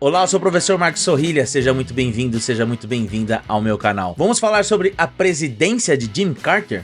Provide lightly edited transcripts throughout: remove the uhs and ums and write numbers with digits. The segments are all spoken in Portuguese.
Olá, eu sou o professor Marcos Sorrilha, seja muito bem-vindo, seja muito bem-vinda ao meu canal. Vamos falar sobre a presidência de Jimmy Carter?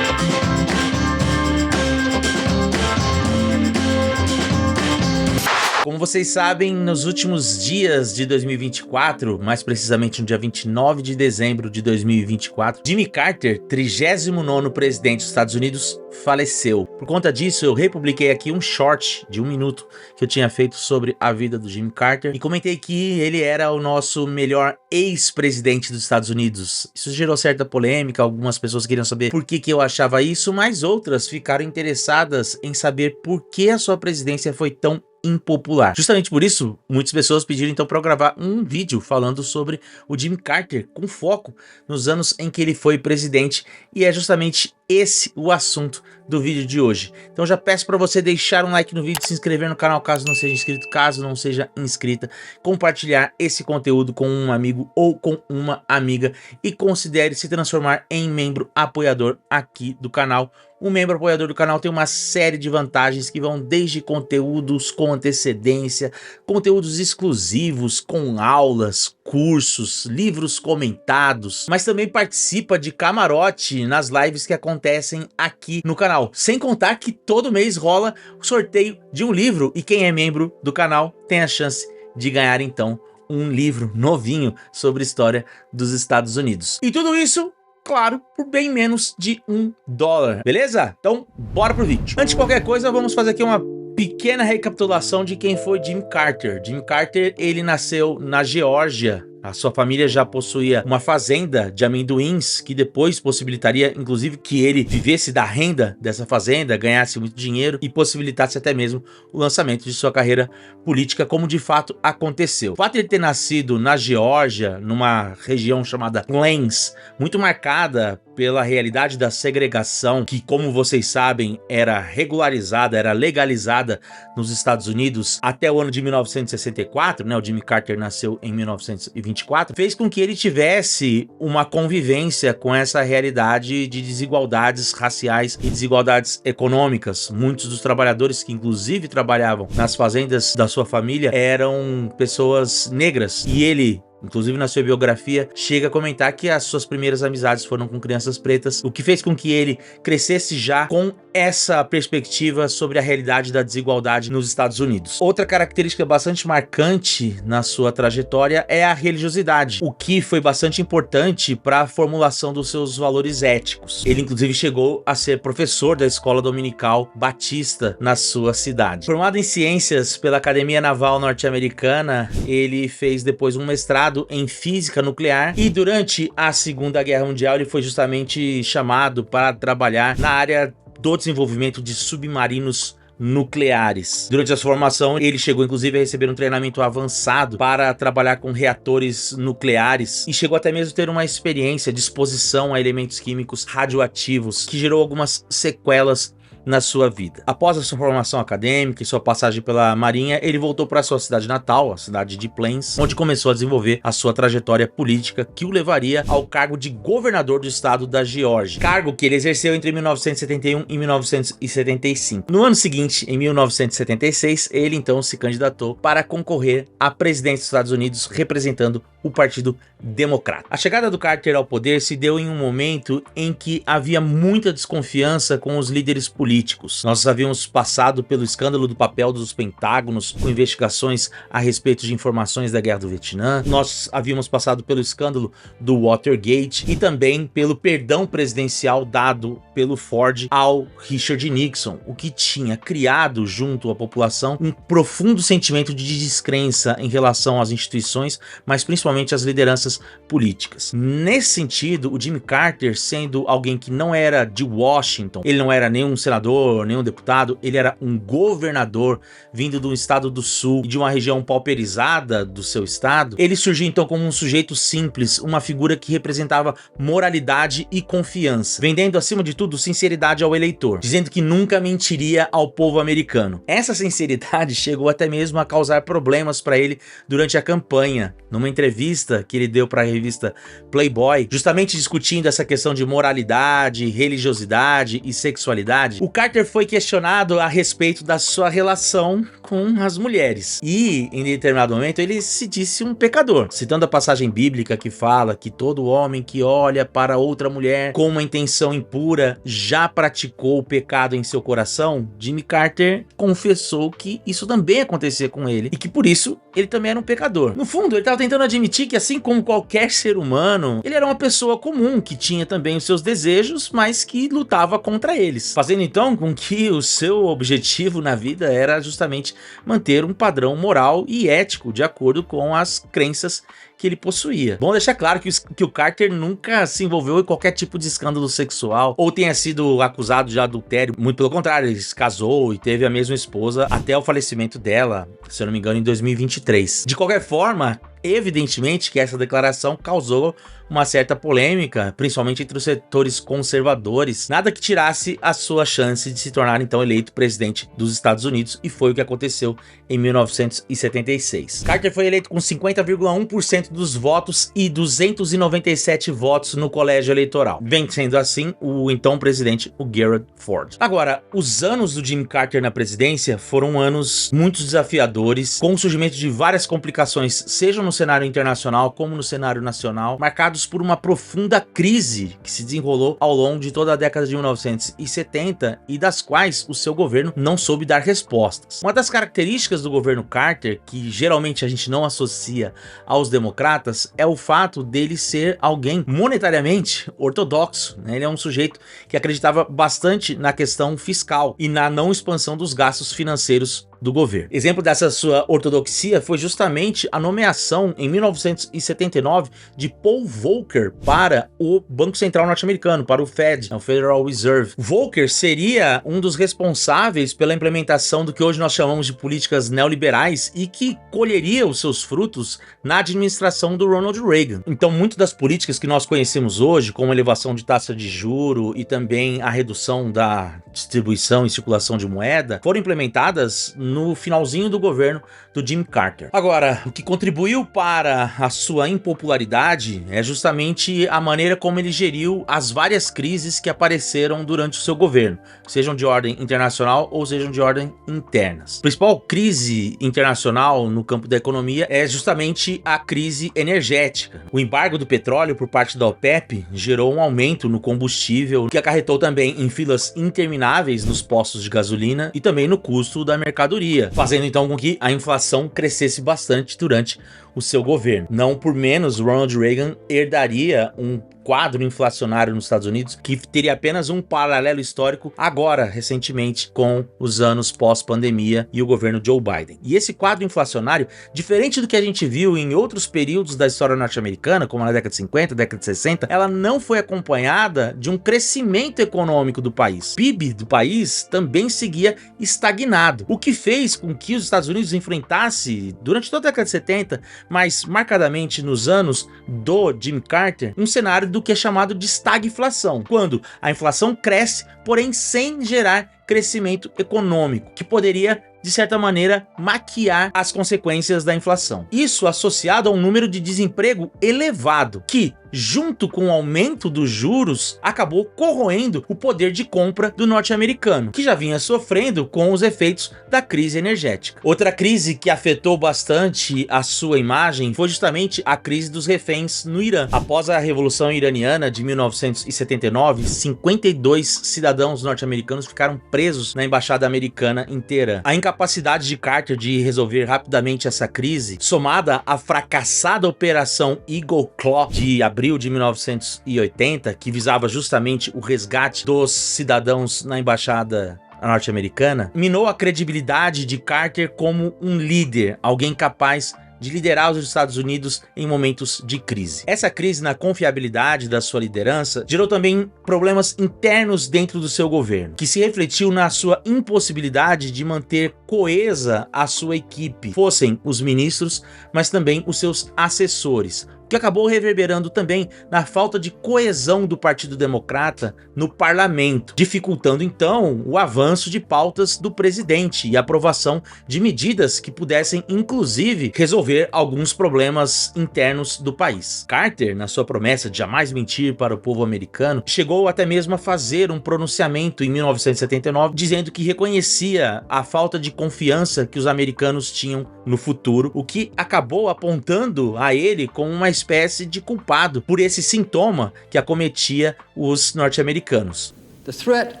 Como vocês sabem, nos últimos dias de 2024, mais precisamente no dia 29 de dezembro de 2024, Jimmy Carter, 39º presidente dos Estados Unidos, faleceu. Por conta disso, eu republiquei aqui um short de 1 minuto que eu tinha feito sobre a vida do Jimmy Carter e comentei que ele era o nosso melhor ex-presidente dos Estados Unidos. Isso gerou certa polêmica, algumas pessoas queriam saber por que eu achava isso, mas outras ficaram interessadas em saber por que a sua presidência foi tão impopular. Justamente por isso, muitas pessoas pediram então para eu gravar um vídeo falando sobre o Jimmy Carter, com foco nos anos em que ele foi presidente, e é justamente esse o assunto do vídeo de hoje. Então já peço para você deixar um like no vídeo, se inscrever no canal caso não seja inscrito, caso não seja inscrita, compartilhar esse conteúdo com um amigo ou com uma amiga e considere se transformar em membro apoiador aqui do canal. Um membro apoiador do canal tem uma série de vantagens que vão desde conteúdos com antecedência, conteúdos exclusivos com aulas, cursos, livros comentados, mas também participa de camarote nas lives que acontecem aqui no canal. Sem contar que todo mês rola o sorteio de um livro e quem é membro do canal tem a chance de ganhar então um livro novinho sobre história dos Estados Unidos. E tudo isso, claro, por bem menos de $1, beleza? Então, bora pro vídeo. Antes de qualquer coisa, vamos fazer aqui uma pequena recapitulação de quem foi Jimmy Carter. Jimmy Carter, ele nasceu na Geórgia. A sua família já possuía uma fazenda de amendoins que depois possibilitaria, inclusive, que ele vivesse da renda dessa fazenda, ganhasse muito dinheiro e possibilitasse até mesmo o lançamento de sua carreira política, como de fato aconteceu. O fato de ele ter nascido na Geórgia, numa região chamada Plains, muito marcada pela realidade da segregação, que, como vocês sabem, era regularizada, era legalizada nos Estados Unidos até o ano de 1964, né? O Jimmy Carter nasceu em 1924, fez com que ele tivesse uma convivência com essa realidade de desigualdades raciais e desigualdades econômicas. Muitos dos trabalhadores que inclusive trabalhavam nas fazendas da sua família eram pessoas negras, e ele, inclusive na sua biografia, chega a comentar que as suas primeiras amizades foram com crianças pretas, o que fez com que ele crescesse já com essa perspectiva sobre a realidade da desigualdade nos Estados Unidos. Outra característica bastante marcante na sua trajetória é a religiosidade, o que foi bastante importante para a formulação dos seus valores éticos. Ele inclusive chegou a ser professor da escola dominical batista na sua cidade. Formado em ciências pela Academia Naval Norte-Americana, ele fez depois um mestrado em física nuclear e durante a Segunda Guerra Mundial ele foi justamente chamado para trabalhar na área do desenvolvimento de submarinos nucleares. Durante a sua formação, ele chegou inclusive a receber um treinamento avançado para trabalhar com reatores nucleares e chegou até mesmo a ter uma experiência de exposição a elementos químicos radioativos que gerou algumas sequelas na sua vida. Após a sua formação acadêmica e sua passagem pela Marinha, ele voltou para sua cidade natal, a cidade de Plains, onde começou a desenvolver a sua trajetória política que o levaria ao cargo de governador do estado da Geórgia, cargo que ele exerceu entre 1971 e 1975. No ano seguinte, em 1976, ele então se candidatou para concorrer à presidência dos Estados Unidos representando o Partido Democrata. A chegada do Carter ao poder se deu em um momento em que havia muita desconfiança com os líderes políticos. Nós havíamos passado pelo escândalo do papel dos pentágonos com investigações a respeito de informações da Guerra do Vietnã. Nós havíamos passado pelo escândalo do Watergate e também pelo perdão presidencial dado pelo Ford ao Richard Nixon, o que tinha criado junto à população um profundo sentimento de descrença em relação às instituições, mas principalmente às lideranças políticas. Nesse sentido, o Jimmy Carter, sendo alguém que não era de Washington, ele não era nenhum senador senador, nem um deputado, ele era um governador vindo do estado do sul e de uma região pauperizada do seu estado. Ele surgiu então como um sujeito simples, uma figura que representava moralidade e confiança, vendendo acima de tudo sinceridade ao eleitor, dizendo que nunca mentiria ao povo americano. Essa sinceridade chegou até mesmo a causar problemas para ele durante a campanha, numa entrevista que ele deu para a revista Playboy, justamente discutindo essa questão de moralidade, religiosidade e sexualidade. O Carter foi questionado a respeito da sua relação com as mulheres e, em determinado momento, ele se disse um pecador, citando a passagem bíblica que fala que todo homem que olha para outra mulher com uma intenção impura já praticou o pecado em seu coração. Jimmy Carter confessou que isso também acontecia com ele e que por isso ele também era um pecador. No fundo, ele estava tentando admitir que, assim como qualquer ser humano, ele era uma pessoa comum que tinha também os seus desejos, mas que lutava contra eles, fazendo então com que o seu objetivo na vida era justamente manter um padrão moral e ético de acordo com as crenças que ele possuía. Bom deixar claro que o Carter nunca se envolveu em qualquer tipo de escândalo sexual ou tenha sido acusado de adultério. Muito pelo contrário, ele se casou e teve a mesma esposa até o falecimento dela, se eu não me engano, em 2023. De qualquer forma, evidentemente que essa declaração causou uma certa polêmica, principalmente entre os setores conservadores, nada que tirasse a sua chance de se tornar então eleito presidente dos Estados Unidos, e foi o que aconteceu em 1976. Carter foi eleito com 50,1% dos votos e 297 votos no colégio eleitoral, vencendo assim o então presidente, o Gerald Ford. Agora, os anos do Jimmy Carter na presidência foram anos muito desafiadores, com o surgimento de várias complicações, seja no cenário internacional como no cenário nacional, marcados por uma profunda crise que se desenrolou ao longo de toda a década de 1970 e das quais o seu governo não soube dar respostas. Uma das características do governo Carter, que geralmente a gente não associa aos democratas, é o fato dele ser alguém monetariamente ortodoxo, né? Ele é um sujeito que acreditava bastante na questão fiscal e na não expansão dos gastos financeiros do governo. Exemplo dessa sua ortodoxia foi justamente a nomeação em 1979 de Paul Volcker para o Banco Central norte-americano, para o Fed, o Federal Reserve. Volcker seria um dos responsáveis pela implementação do que hoje nós chamamos de políticas neoliberais e que colheria os seus frutos na administração do Ronald Reagan. Então, muitas das políticas que nós conhecemos hoje, como a elevação de taxa de juro e também a redução da distribuição e circulação de moeda, foram implementadas no finalzinho do governo do Jimmy Carter. Agora, o que contribuiu para a sua impopularidade é justamente a maneira como ele geriu as várias crises que apareceram durante o seu governo, sejam de ordem internacional ou sejam de ordem internas. A principal crise internacional no campo da economia é justamente a crise energética. O embargo do petróleo por parte da OPEP gerou um aumento no combustível, que acarretou também em filas intermináveis nos postos de gasolina e também no custo da mercadoria, fazendo então com que a inflação crescesse bastante durante o seu governo. Não por menos, Ronald Reagan herdaria um quadro inflacionário nos Estados Unidos que teria apenas um paralelo histórico agora, recentemente, com os anos pós-pandemia e o governo Joe Biden. E esse quadro inflacionário, diferente do que a gente viu em outros períodos da história norte-americana, como na década de 50, década de 60, ela não foi acompanhada de um crescimento econômico do país. O PIB do país também seguia estagnado, o que fez com que os Estados Unidos enfrentasse, durante toda a década de 70, mas marcadamente nos anos do Jimmy Carter, um cenário do que é chamado de estagflação, quando a inflação cresce, porém sem gerar crescimento econômico, que poderia, de certa maneira, maquiar as consequências da inflação. Isso associado a um número de desemprego elevado, que, junto com o aumento dos juros, acabou corroendo o poder de compra do norte-americano, que já vinha sofrendo com os efeitos da crise energética. Outra crise que afetou bastante a sua imagem foi justamente a crise dos reféns no Irã. Após a Revolução Iraniana de 1979, 52 cidadãos norte-americanos ficaram presos na embaixada americana em Teherã. A incapacidade de Carter de resolver rapidamente essa crise, somada à fracassada Operação Eagle Claw de abril de 1980, que visava justamente o resgate dos cidadãos na embaixada norte-americana, minou a credibilidade de Carter como um líder, alguém capaz de liderar os Estados Unidos em momentos de crise. Essa crise na confiabilidade da sua liderança gerou também problemas internos dentro do seu governo, que se refletiu na sua impossibilidade de manter coesa a sua equipe, fossem os ministros, mas também os seus assessores, que acabou reverberando também na falta de coesão do Partido Democrata no parlamento, dificultando então o avanço de pautas do presidente e a aprovação de medidas que pudessem inclusive resolver alguns problemas internos do país. Carter, na sua promessa de jamais mentir para o povo americano, chegou até mesmo a fazer um pronunciamento em 1979 dizendo que reconhecia a falta de confiança que os americanos tinham no futuro, o que acabou apontando a ele como uma espécie de culpado por esse sintoma que acometia os norte-americanos. The threat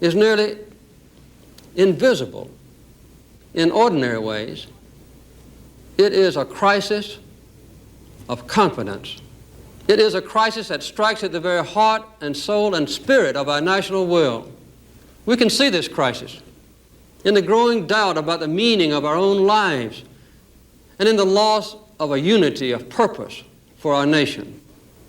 is nearly invisible in ordinary ways. It is a crisis of confidence. It is a crisis that strikes at the very heart and soul and spirit of our national will. We can see this crisis in the growing doubt about the meaning of our own lives and in the loss of a unity of purpose for our nation,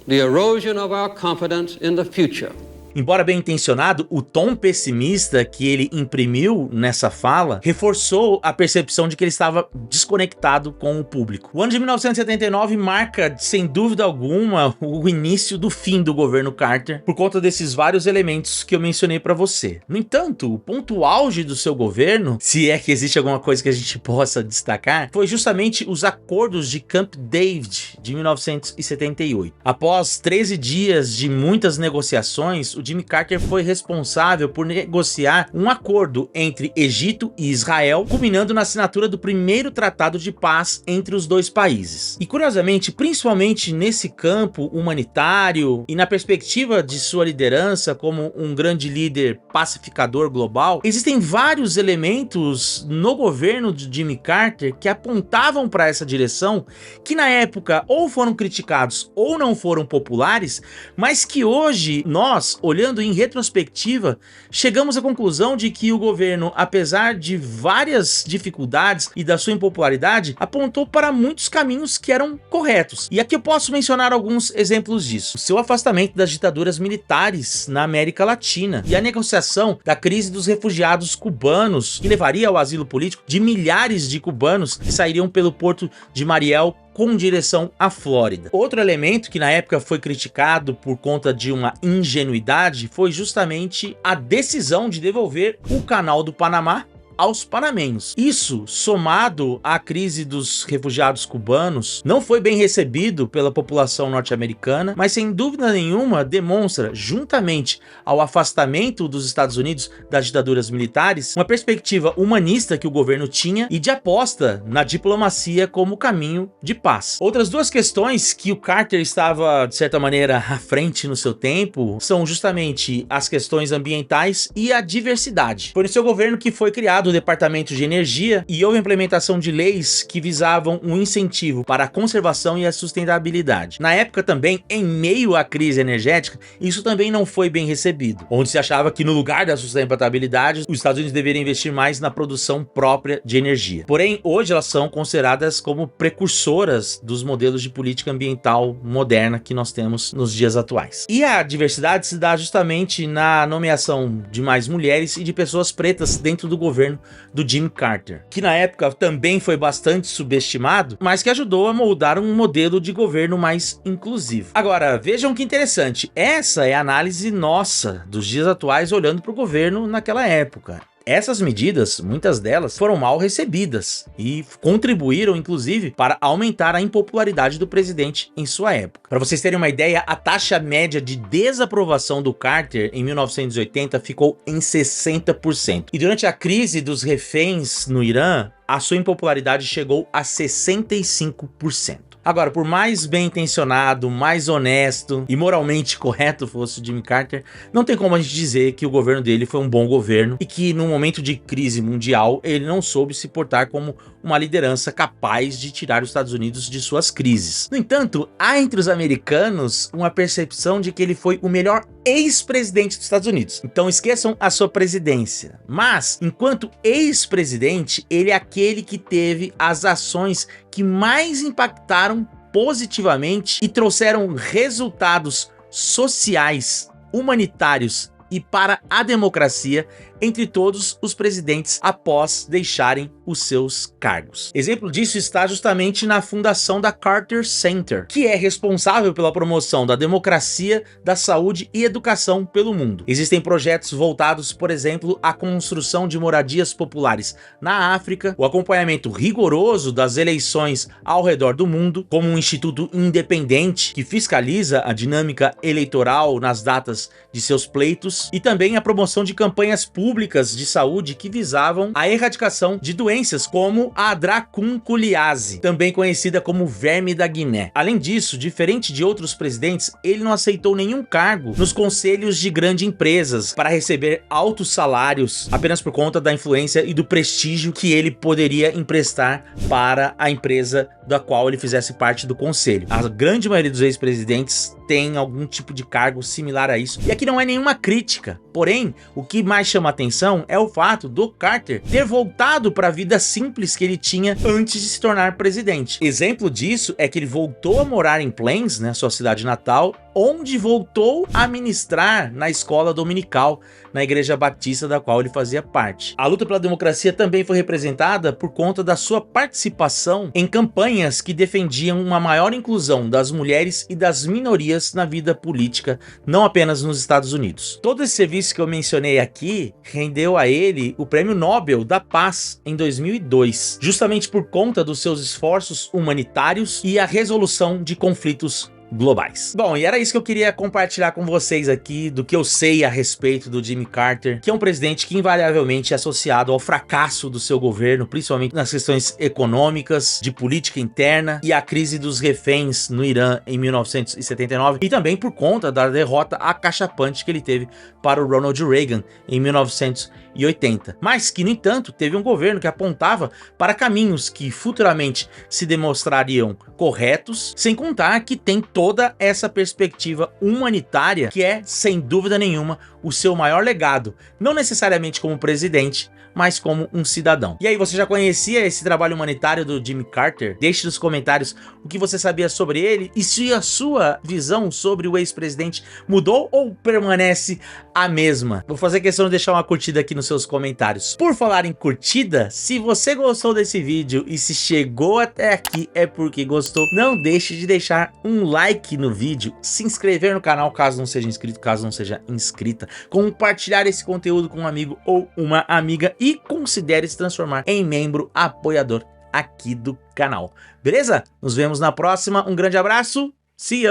the erosion of our confidence in the future. Embora bem intencionado, o tom pessimista que ele imprimiu nessa fala reforçou a percepção de que ele estava desconectado com o público. O ano de 1979 marca, sem dúvida alguma, o início do fim do governo Carter, por conta desses vários elementos que eu mencionei para você. No entanto, o ponto auge do seu governo, se é que existe alguma coisa que a gente possa destacar, foi justamente os acordos de Camp David de 1978. Após 13 dias de muitas negociações, o Jimmy Carter foi responsável por negociar um acordo entre Egito e Israel, culminando na assinatura do primeiro tratado de paz entre os dois países. E curiosamente, principalmente nesse campo humanitário e na perspectiva de sua liderança como um grande líder pacificador global, existem vários elementos no governo de Jimmy Carter que apontavam para essa direção, que na época ou foram criticados ou não foram populares, mas que hoje nós, olhando em retrospectiva, chegamos à conclusão de que o governo, apesar de várias dificuldades e da sua impopularidade, apontou para muitos caminhos que eram corretos. E aqui eu posso mencionar alguns exemplos disso. O seu afastamento das ditaduras militares na América Latina e a negociação da crise dos refugiados cubanos, que levaria ao asilo político de milhares de cubanos que sairiam pelo porto de Mariel com direção à Flórida. Outro elemento que na época foi criticado por conta de uma ingenuidade foi justamente a decisão de devolver o Canal do Panamá aos panamenhos. Isso, somado à crise dos refugiados cubanos, não foi bem recebido pela população norte-americana, mas sem dúvida nenhuma demonstra, juntamente ao afastamento dos Estados Unidos das ditaduras militares, uma perspectiva humanista que o governo tinha e de aposta na diplomacia como caminho de paz. Outras duas questões que o Carter estava, de certa maneira, à frente no seu tempo, são justamente as questões ambientais e a diversidade. Foi no seu governo que foi criado o Departamento de Energia e houve a implementação de leis que visavam um incentivo para a conservação e a sustentabilidade. Na época também, em meio à crise energética, isso também não foi bem recebido, onde se achava que no lugar da sustentabilidade, os Estados Unidos deveriam investir mais na produção própria de energia. Porém, hoje elas são consideradas como precursoras dos modelos de política ambiental moderna que nós temos nos dias atuais. E a diversidade se dá justamente na nomeação de mais mulheres e de pessoas pretas dentro do governo do Jimmy Carter, que na época também foi bastante subestimado, mas que ajudou a moldar um modelo de governo mais inclusivo. Agora, vejam que interessante, essa é a análise nossa dos dias atuais olhando para o governo naquela época. Essas medidas, muitas delas, foram mal recebidas e contribuíram, inclusive, para aumentar a impopularidade do presidente em sua época. Para vocês terem uma ideia, a taxa média de desaprovação do Carter em 1980 ficou em 60%. E durante a crise dos reféns no Irã, a sua impopularidade chegou a 65%. Agora, por mais bem intencionado, mais honesto e moralmente correto fosse o Jimmy Carter, não tem como a gente dizer que o governo dele foi um bom governo e que num momento de crise mundial ele não soube se portar como uma liderança capaz de tirar os Estados Unidos de suas crises. No entanto, há entre os americanos uma percepção de que ele foi o melhor ex-presidente dos Estados Unidos. Então esqueçam a sua presidência. Mas, enquanto ex-presidente, ele é aquele que teve as ações que mais impactaram positivamente e trouxeram resultados sociais, humanitários e para a democracia entre todos os presidentes após deixarem os seus cargos. Exemplo disso está justamente na fundação da Carter Center, que é responsável pela promoção da democracia, da saúde e educação pelo mundo. Existem projetos voltados, por exemplo, à construção de moradias populares na África, o acompanhamento rigoroso das eleições ao redor do mundo, como um instituto independente que fiscaliza a dinâmica eleitoral nas datas de seus pleitos, e também a promoção de campanhas públicas de saúde que visavam a erradicação de doenças como a dracunculiase, também conhecida como verme da Guiné. Além disso, diferente de outros presidentes, ele não aceitou nenhum cargo nos conselhos de grandes empresas para receber altos salários apenas por conta da influência e do prestígio que ele poderia emprestar para a empresa da qual ele fizesse parte do conselho. A grande maioria dos ex-presidentes tem algum tipo de cargo similar a isso. E aqui não é nenhuma crítica, porém, o que mais chama atenção é o fato do Carter ter voltado para a vida simples que ele tinha antes de se tornar presidente. Exemplo disso é que ele voltou a morar em Plains, né, sua cidade natal, onde voltou a ministrar na escola dominical, na igreja batista da qual ele fazia parte. A luta pela democracia também foi representada por conta da sua participação em campanhas que defendiam uma maior inclusão das mulheres e das minorias na vida política, não apenas nos Estados Unidos. Todo esse serviço que eu mencionei aqui rendeu a ele o Prêmio Nobel da Paz em 2002, justamente por conta dos seus esforços humanitários e a resolução de conflitos globais. Bom, e era isso que eu queria compartilhar com vocês aqui, do que eu sei a respeito do Jimmy Carter, que é um presidente que invariavelmente é associado ao fracasso do seu governo, principalmente nas questões econômicas, de política interna e a crise dos reféns no Irã em 1979, e também por conta da derrota acachapante que ele teve para o Ronald Reagan em 1980. Mas que, no entanto, teve um governo que apontava para caminhos que futuramente se demonstrariam corretos, sem contar que tem toda essa perspectiva humanitária que é, sem dúvida nenhuma, o seu maior legado, não necessariamente como presidente, mas como um cidadão. E aí, você já conhecia esse trabalho humanitário do Jimmy Carter? Deixe nos comentários o que você sabia sobre ele e se a sua visão sobre o ex-presidente mudou ou permanece a mesma. Vou fazer questão de deixar uma curtida aqui nos seus comentários. Por falar em curtida, se você gostou desse vídeo e se chegou até aqui é porque gostou, não deixe de deixar um like no vídeo, se inscrever no canal caso não seja inscrito, caso não seja inscrita, compartilhar esse conteúdo com um amigo ou uma amiga e considere se transformar em membro apoiador aqui do canal. Beleza? Nos vemos na próxima. Um grande abraço. See ya!